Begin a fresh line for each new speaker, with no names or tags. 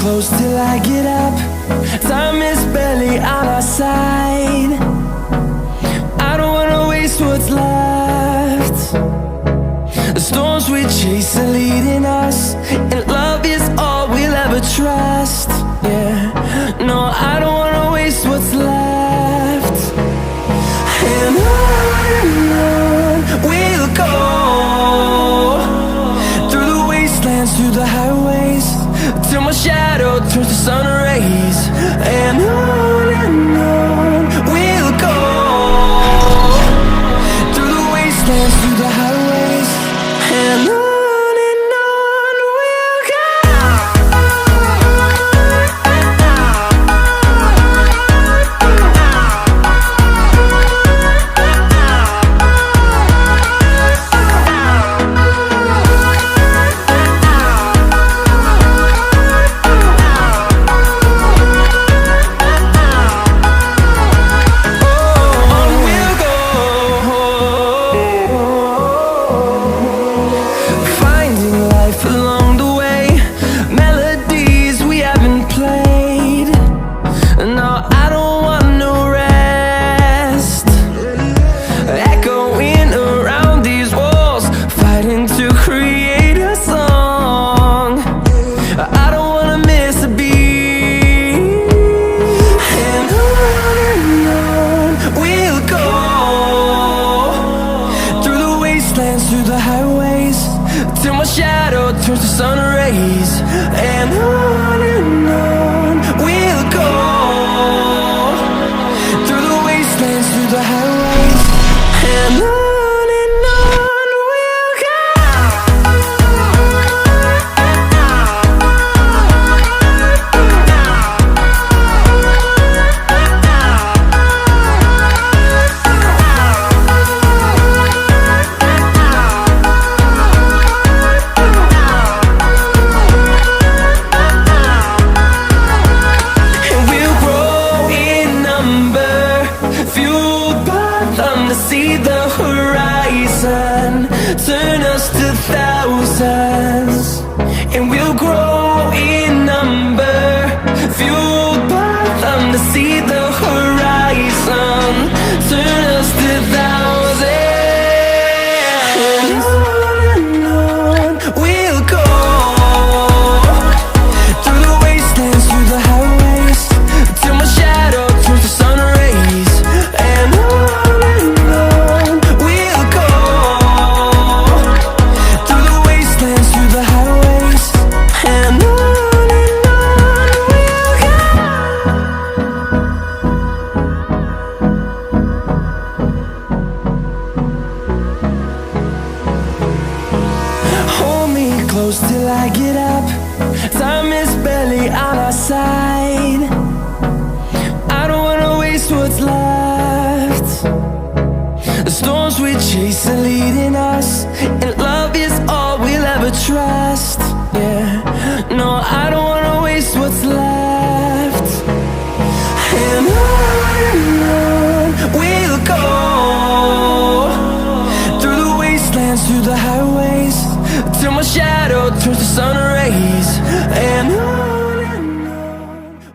close till I get up. Time is barely on our side. I don't wanna waste what's left. The storms we chase are leading us, and love is all we'll ever trust. Yeah, no, I don't wanna waste what's left. And on we'll go, through the wastelands, through the highways, till my shadow turns to sun rays. And on we'll go, through the wastelands, through the highways, and on. Through the highways, till my shadow turns to sun rays. And on we'll go, through the wastelands, through the highways, and on we'll go. See the horizon turn us to thousands, and we'll grow in number, fueled by them to see the horizon turn us to thousands. And on we'll go, through the wastelands, through the highways, till my shadow turns to sun rays. And close till I get up. Time is barely on our side. I don't wanna waste what's left. The storms we chase are leading us, and love is all we'll ever trust. Yeah, no, I don't wanna waste what's left. And on we'll go, through the wastelands, through the highways, till my shadow turns to sun rays.